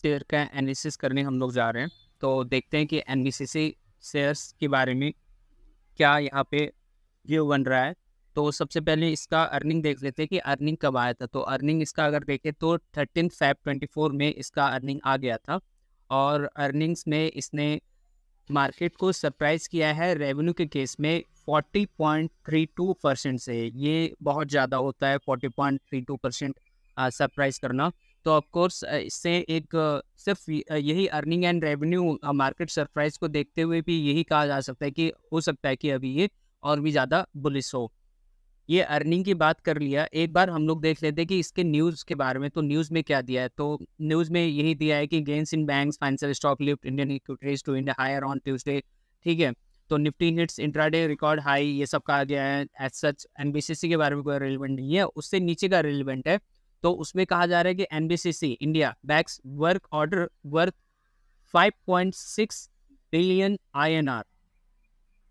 Share का analysis करने हम लोग जा रहे हैं। तो देखते हैं कि एनबीसीसी शेयर्स के बारे में क्या यहाँ पे व्यू बन रहा है। तो सबसे पहले इसका अर्निंग देख लेते हैं कि अर्निंग कब आया था। तो अर्निंग इसका अगर देखें तो 13 फ़ेब 24 में इसका अर्निंग आ गया था और अर्निंग्स में इसने मार्केट को सरप्राइज़ किया है रेवेन्यू के केस में 40.32% से। ये बहुत ज़्यादा होता है 40.32% सरप्राइज़ करना। तो ऑफ कोर्स इससे एक सिर्फ यही earning and revenue market surprise को देखते हुए भी यही कहा जा सकता है कि हो सकता है कि अभी ये और भी ज़्यादा बुलिश हो। ये अर्निंग की बात कर लिया, एक बार हम लोग देख लेते हैं कि इसके न्यूज़ के बारे में। तो न्यूज़ में क्या दिया है? तो न्यूज़ में यही दिया है कि gains in banks, financial stock lift Indian equities to India higher on Tuesday. ठीक है? तो Nifty hits intraday record high, ये सब कहा गया है। एज़ सच एनबीसीसी के बारे में कोई रिलेवेंट नहीं है, उससे नीचे का रिलेवेंट है। तो उसमें कहा जा रहा है कि NBCC India bags work order worth 5.6 billion INR।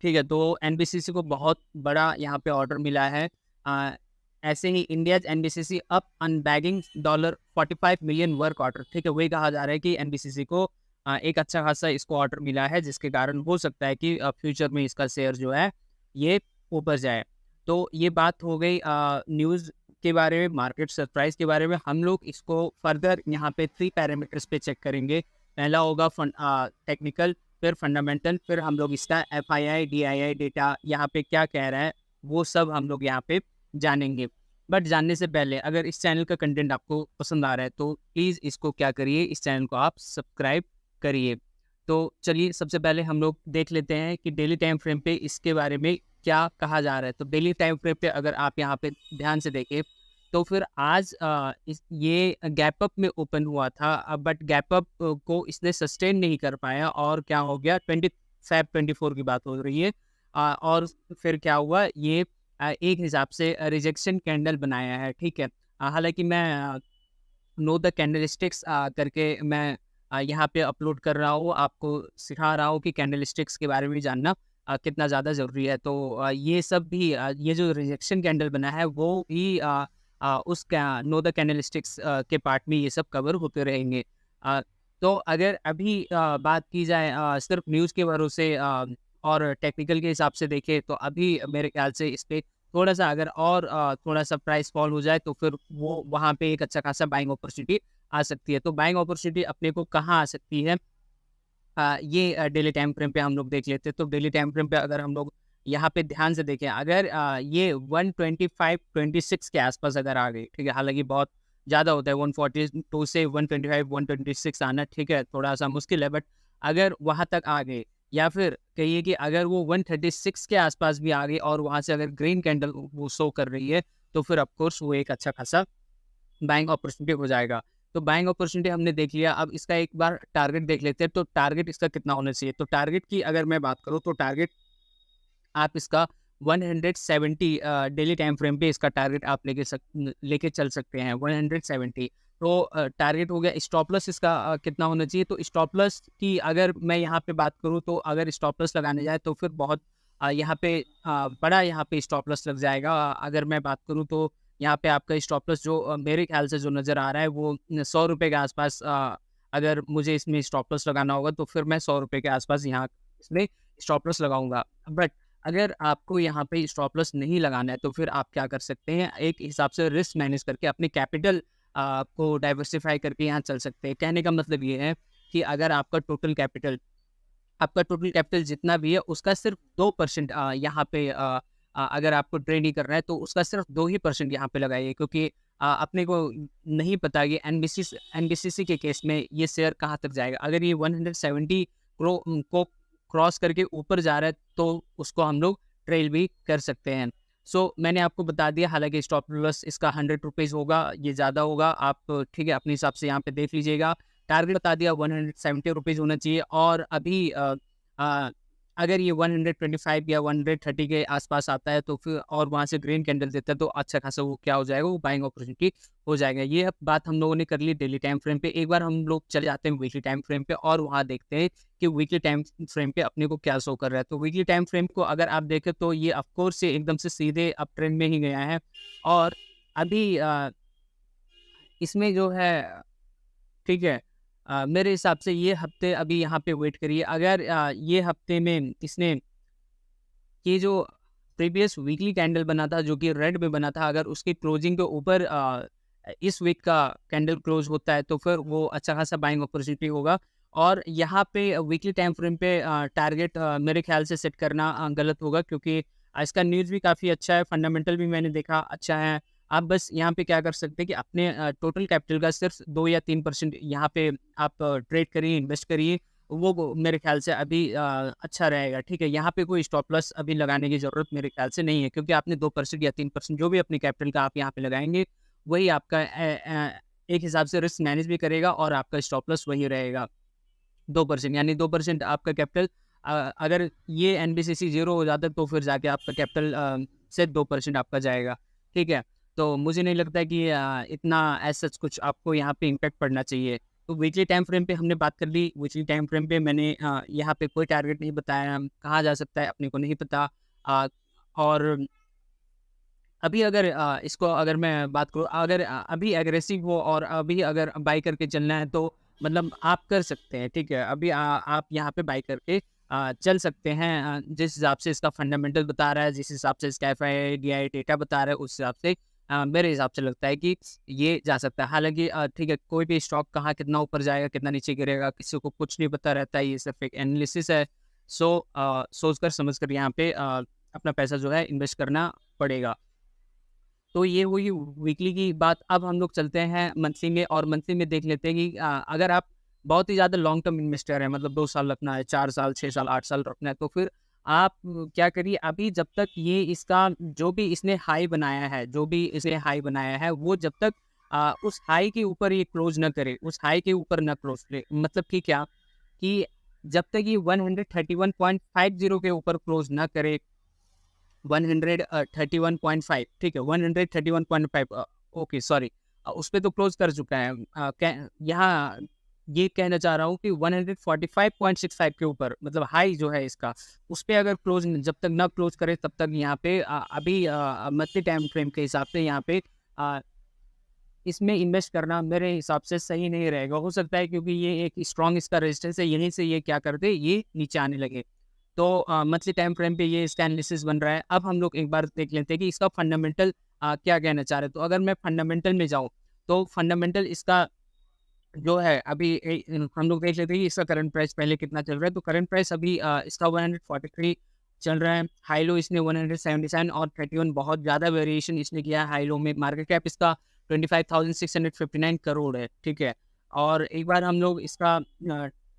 ठीक है, तो एनबीसीसी को बहुत बड़ा यहाँ पे ऑर्डर मिला है। अ, ऐसे ही India's NBCC up on bagging $45 million work order. ठीक है, वही कहा जा रहा है कि एनबीसीसी को एक अच्छा खासा इसको ऑर्डर मिला है, जिसके कारण हो सकता है कि फ्यूचर में इसका शेयर जो है ये ऊपर जाए। तो ये बात हो गई न्यूज़ के बारे में, मार्केट सरप्राइज़ के बारे में। हम लोग इसको फर्दर यहाँ पे 3 पैरामीटर्स पे चेक करेंगे। पहला होगा टेक्निकल, फिर फंडामेंटल, फिर हम लोग इसका एफआईआई, डीआईआई डेटा यहाँ पे क्या कह रहा है, वो सब हम लोग यहाँ पे जानेंगे। बट जानने से पहले अगर इस चैनल का कंटेंट आपको पसंद आ रहा है तो प्लीज़ इसको क्या करिए, इस चैनल को आप सब्सक्राइब करिए। तो चलिए सबसे पहले हम लोग देख लेते हैं कि डेली टाइम फ्रेम पे इसके बारे में क्या कहा जा रहा है। तो डेली टाइम फ्रेम पे अगर आप यहाँ पे ध्यान से देखें तो फिर आज ये गैप अप में ओपन हुआ था, बट गैप अप को इसने सस्टेन नहीं कर पाया और क्या हो गया, 20 फ़ेब 24 की बात हो रही है। और फिर क्या हुआ, ये एक हिसाब से रिजेक्शन कैंडल बनाया है। ठीक है, हालांकि मैं नो द कैंडलस्टिक्स करके मैं यहाँ पे अपलोड कर रहा हूँ, आपको सिखा रहा हूँ कि कैंडलस्टिक्स के बारे में जानना कितना ज़्यादा ज़रूरी है। तो ये सब भी ये जो रिजेक्शन कैंडल बना है वो भी उस नो द कैंडलस्टिक्स के पार्ट में ये सब कवर होते रहेंगे। अ, तो अगर अभी बात की जाए सिर्फ न्यूज़ के भरोसे और टेक्निकल के हिसाब से देखें तो अभी मेरे ख्याल से इस पे थोड़ा-सा अगर और थोड़ा-सा प्राइस फॉल हो जाए तो फिर वो वहाँ पे एक अच्छा खासा बाइंग अपॉर्चुनिटी आ सकती है। तो बाइंग अपॉर्चुनिटी अपने को कहाँ आ सकती है? ये डेली टाइम फ्रेम पे हम लोग देख लेते हैं। तो डेली टाइम फ्रेम पे अगर हम लोग यहाँ पे ध्यान से देखें, अगर ये 125-26 के आसपास अगर आ गई, ठीक है? हालाँकि बहुत ज़्यादा होता है 142 से 125-126 आना, ठीक है? थोड़ा-सा मुश्किल है, बट अगर वहाँ तक आ गए या फिर कहिए कि अगर वो 136 के आसपास भी आ गई और वहाँ से अगर ग्रीन कैंडल वो शो कर रही है, तो फिर ऑफ कोर्स वो एक अच्छा खासा बाइंग अपॉर्चुनिटी हो जाएगा। तो बाइंग अपॉर्चुनिटी हमने देख लिया, अब इसका एक बार टारगेट देख लेते हैं। तो टारगेट इसका कितना होना चाहिए? तो टारगेट की अगर मैं बात करूँ तो टारगेट आप इसका 170 डेली टाइम फ्रेम पे इसका टारगेट आप लेके चल सकते हैं 170। तो टारगेट हो गया। स्टॉप लॉस इसका कितना होना चाहिए? तो स्टॉप लॉस की अगर मैं यहाँ पे बात करूँ तो अगर स्टॉप लॉस लगाने जाए तो फिर बहुत यहाँ पे बड़ा यहाँ पे स्टॉप लॉस लग जाएगा। अगर मैं बात करूँ तो यहाँ पे आपका स्टॉप लॉस जो मेरे ख्याल से जो नज़र आ रहा है वो ₹100 के आसपास। अगर मुझे इसमें स्टॉप लॉस लगाना होगा तो फिर मैं ₹100 के आसपास यहाँ इसमें स्टॉप लॉस लगाऊंगा। बट अगर आपको यहाँ पे स्टॉप लॉस नहीं लगाना है तो फिर आप क्या कर सकते हैं, एक हिसाब से रिस्क मैनेज करके अपने कैपिटल को डाइवर्सिफाई करके यहाँ चल सकते हैं। कहने का मतलब ये है कि अगर आपका टोटल कैपिटल जितना भी है उसका सिर्फ 2% यहाँ पे अगर आपको ट्रेड ही करना है तो उसका सिर्फ 2% यहाँ पे लगाइए, क्योंकि अपने को नहीं पता ये एनबीसीसी के केस में ये शेयर कहाँ तक जाएगा। अगर ये 170 को क्रॉस करके ऊपर जा रहा है तो उसको हम लोग ट्रेल भी कर सकते हैं। सो मैंने आपको बता दिया, हालांकि स्टॉप लॉस इसका ₹100 होगा, ये ज़्यादा होगा। आप ठीक है अपने हिसाब से यहाँ पे देख लीजिएगा। टारगेट बता दिया ₹170 होना चाहिए। और अभी अ, अगर ये 125 या 130 के आसपास आता है तो फिर और वहाँ से ग्रीन कैंडल देता है तो अच्छा खासा वो क्या हो जाएगा, वो बाइंग अपॉर्चुनिटी हो जाएगा। ये अब बात हम लोगों ने कर ली डेली टाइम फ्रेम पे। एक बार हम लोग चले जाते हैं वीकली टाइम फ्रेम पे और वहाँ देखते हैं कि वीकली टाइम फ्रेम पे अपने को क्या शो कर रहा है। तो वीकली टाइम फ्रेम को अगर आप देखें तो ये ऑफ कोर्स से एकदम से सीधे अप ट्रेंड में ही गया है। और अभी इसमें जो है, ठीक है, मेरे हिसाब से ये हफ्ते अभी यहाँ पे वेट करिए। अगर ये हफ्ते में इसने ये जो प्रीवियस वीकली कैंडल बना था जो कि रेड में बना था, अगर उसकी क्लोजिंग के ऊपर इस वीक का कैंडल क्लोज होता है तो फिर वो अच्छा खासा बाइंग अपॉर्चुनिटी होगा। और यहाँ पे वीकली टाइम फ्रेम पे टारगेट मेरे ख्याल से सेट करना गलत होगा, क्योंकि इसका न्यूज़ भी काफ़ी अच्छा है, फंडामेंटल भी मैंने देखा अच्छा है। आप बस यहाँ पे क्या कर सकते हैं कि अपने टोटल कैपिटल का सिर्फ 2 या 3% यहाँ पे आप ट्रेड करिए, इन्वेस्ट करिए। वो मेरे ख्याल से अभी अच्छा रहेगा, ठीक है। यहाँ पे कोई स्टॉप लॉस अभी लगाने की ज़रूरत मेरे ख्याल से नहीं है, क्योंकि आपने 2% या 3% जो भी अपनी कैपिटल का आप यहाँ पे लगाएँगे, वही आपका एक हिसाब से रिस्क मैनेज भी करेगा और आपका स्टॉप लॉस वही रहेगा 2%, यानी 2% आपका कैपिटल अगर ये एनबीसीसी 0 हो जाता है तो फिर जाके आपका कैपिटल से 2% आपका जाएगा, ठीक है। तो मुझे नहीं लगता है कि इतना एज़ सच कुछ आपको यहाँ पे इम्पैक्ट पड़ना चाहिए। तो वीकली टाइम फ्रेम पे हमने बात कर ली, वीकली टाइम फ्रेम पे मैंने यहाँ पे कोई टारगेट नहीं बताया, कहाँ जा सकता है अपने को नहीं पता। और अभी अगर इसको अगर मैं बात करूँ, अगर अभी एग्रेसिव हो और अभी अगर बाई करके चलना है तो मतलब आप कर सकते हैं, ठीक है। अभी आप यहाँ पे बाई करके चल सकते हैं, जिस हिसाब से इसका फंडामेंटल बता रहा है, जिस हिसाब से इसका एफआईआई डेटा बता रहा है, उस हिसाब से मेरे हिसाब से लगता है कि ये जा सकता है। हालांकि ठीक है, कोई भी स्टॉक कहाँ कितना ऊपर जाएगा कितना नीचे गिरेगा किसी को कुछ नहीं पता रहता है, ये सिर्फ एक एनालिसिस है। सो सोच कर समझ कर यहाँ पे अपना पैसा जो है इन्वेस्ट करना पड़ेगा। तो ये हुई वीकली की बात। अब हम लोग चलते हैं मंथली में, और मंथली में देख लेते हैं कि अगर आप बहुत ही ज़्यादा लॉन्ग टर्म इन्वेस्टर हैं, मतलब 2 साल रखना है, 4 साल, 6 साल, 8 साल रखना है, तो फिर आप क्या करिए, अभी जब तक ये इसका जो भी इसने हाई बनाया है, जो भी इसने हाई बनाया है, वो जब तक उस हाई के ऊपर ये क्लोज ना करे, उस हाई के ऊपर ना क्लोज करे, मतलब कि क्या, कि जब तक ये 131.50 के ऊपर क्लोज ना करे, 131.5, ठीक है, 131.5, ओके सॉरी, उस पे तो क्लोज कर चुका है। यहाँ ये कहना चाह रहा हूँ कि 145.65 के ऊपर, मतलब हाई जो है इसका, उस पे अगर क्लोज जब तक ना क्लोज करे तब तक यहाँ पे अभी मंथली टाइम फ्रेम के हिसाब से यहाँ पे अ, इसमें इन्वेस्ट करना मेरे हिसाब से सही नहीं रहेगा। हो सकता है क्योंकि ये एक स्ट्रॉन्ग इसका रेजिस्टेंस है, यहीं से ये क्या कर दे, ये नीचे आने लगे। तो मंथली टाइम फ्रेम पे ये इसका एनालिसिस बन रहा है। अब हम लोग एक बार देख लेते हैं कि इसका फंडामेंटल क्या कहना चाह रहे हैं। तो अगर मैं फंडामेंटल में जाऊँ, तो फंडामेंटल इसका जो है अभी हम लोग देख लेते हैं कि इसका करंट प्राइस पहले कितना चल रहा है। तो करंट प्राइस अभी इसका 143 चल रहा है। हाई लो इसने 177 और 31, बहुत ज़्यादा वेरिएशन इसने किया है हाई लो में। मार्केट कैप इसका 25,659 करोड़ है, ठीक है। और एक बार हम लोग इसका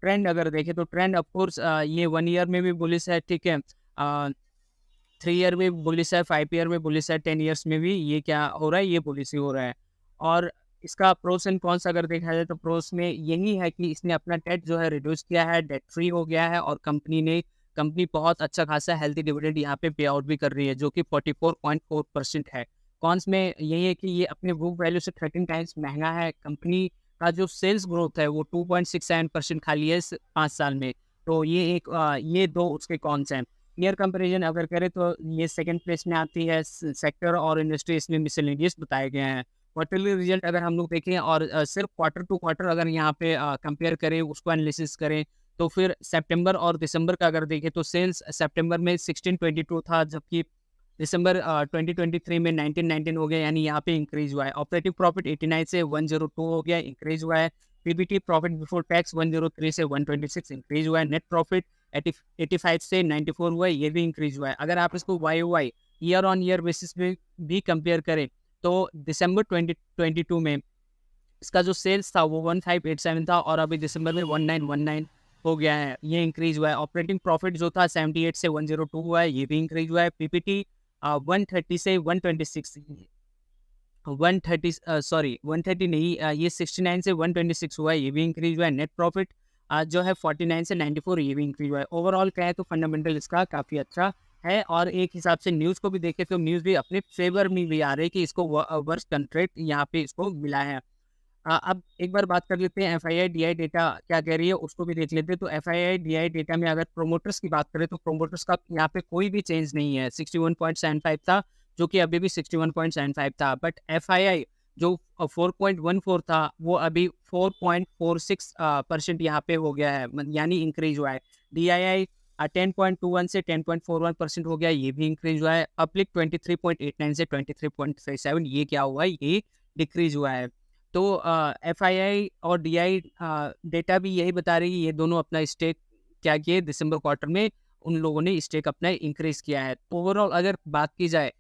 ट्रेंड अगर देखें, तो ट्रेंड ऑफकोर्स ये 1 ईयर में भी बुलिश है, ठीक है। 3 ईयर में बुलिश है, 5 ईयर में बुलिश है, 10 ईयर्स में भी ये क्या हो रहा है, ये बुलिश ही हो रहा है। और इसका प्रोस एंड कॉन्स अगर देखा जाए, तो प्रोस में यही है कि इसने अपना डेट जो है रिड्यूस किया है, डेट फ्री हो गया है, और कंपनी बहुत अच्छा खासा हेल्थी डिविडेंड यहाँ पे पे आउट भी कर रही है, जो कि 44.4% है। कॉन्स में यही है कि ये अपने बुक वैल्यू से 13 टाइम्स महंगा है। कंपनी का जो सेल्स ग्रोथ है वो 2.67% खाली है 5 साल में। तो ये दो उसके कॉन्स हैं। नियर कंपैरिजन अगर करें तो ये सेकंड प्लेस में आती है। सेक्टर और इंडस्ट्री इसमें मिसलेनियस बताए गए हैं। क्वार्टरली रिजल्ट अगर हम लोग देखें, और सिर्फ क्वार्टर टू क्वार्टर अगर यहाँ पे कंपेयर करें, उसको एनालिसिस करें, तो फिर सितंबर और दिसंबर का अगर देखें, तो सेल्स सितंबर में 1622 था, जबकि दिसंबर 2023 में 1919 हो गया, यानी यहाँ पे इंक्रीज हुआ है। ऑपरेटिंग प्रॉफिट 89 से 102 हो गया, इंक्रीज हुआ है। पीबीटी प्रॉफिट बिफोर टैक्स 103 से 126 इंक्रीज हुआ है। नेट प्रॉफिट 85 से 94 हुआ है, ये भी इंक्रीज हुआ है। अगर आप इसको Y Y year on year basis पे भी कंपेयर करें, तो दिसंबर 2022 में इसका जो सेल्स था वो 1587 था, और अभी दिसंबर में 1919 हो गया है, ये इंक्रीज हुआ है। ऑपरेटिंग प्रॉफिट जो था 78 से 102 हुआ है, ये भी इंक्रीज हुआ है। पीपीटी 130 से 126, 130 सॉरी 130 नहीं, ये 69 से 126 हुआ है, ये भी इंक्रीज हुआ है। नेट प्रॉफिट जो है 49 से 94, ये भी इंक्रीज हुआ है। ओवरऑल कहें तो फंडामेंटल इसका काफ़ी अच्छा है, और एक हिसाब से न्यूज़ को भी देखें तो न्यूज़ भी अपने फेवर में भी आ रही है कि इसको वर्स्ट कंट्रेक्ट यहाँ पे इसको मिला है। अब एक बार बात कर लेते हैं एफआईआई डीआई डेटा क्या कह रही है, उसको भी देख लेते हैं। तो एफआईआई डीआई डेटा में अगर प्रोमोटर्स की बात करें, तो प्रोमोटर्स का यहाँ पे कोई भी चेंज नहीं है। 61.75 था, जो कि अभी भी 61.75 था। बट एफआईआई जो 4.14 था वो अभी 4.46% यहाँ पे हो गया है, यानी इंक्रीज हुआ है। DII 10.21 से 10.41% हो गया, ये भी इंक्रीज हुआ है। अपलिक 23.89 से 23.37, ये क्या हुआ है, ये डिक्रीज हुआ है। तो FII और DI डेटा भी यही बता रही है, ये दोनों अपना स्टेक क्या किए दिसंबर क्वार्टर में, उन लोगों ने स्टेक अपना इंक्रीज किया है। ओवरऑल अगर बात की जाए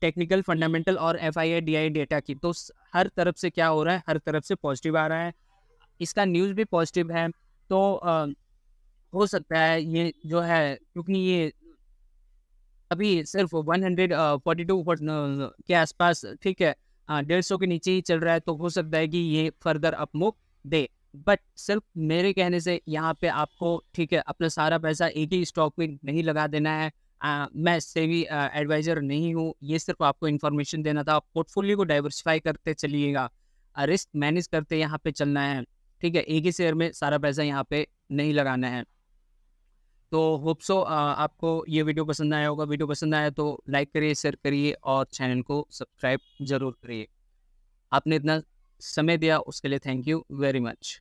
टेक्निकल, फंडामेंटल और FII DI डेटा की, तो हर तरफ से क्या हो रहा है, हर तरफ से पॉजिटिव आ रहा है। इसका न्यूज़ भी पॉजिटिव है। तो हो सकता है ये जो है, क्योंकि ये अभी सिर्फ 142 के आसपास, ठीक है, 150 के नीचे ही चल रहा है, तो हो सकता है कि ये further up move they. But सिर्फ मेरे कहने से यहाँ पे आपको, ठीक है, अपना सारा पैसा एक ही स्टॉक में नहीं लगा देना है। मैं सेबी एडवाइजर नहीं हूँ, ये सिर्फ आपको इन्फॉर्मेशन देना था। पोर्टफोलियो को डाइवर्सिफाई करते चलिएगा, रिस्क मैनेज करते यहाँ पे चलना है, ठीक है, एक ही शेयर में सारा पैसा यहाँ पे नहीं लगाना है। तो होप सो आपको ये वीडियो पसंद आया होगा। वीडियो पसंद आया तो लाइक करिए, शेयर करिए और चैनल को सब्सक्राइब ज़रूर करिए। आपने इतना समय दिया उसके लिए थैंक यू वेरी मच।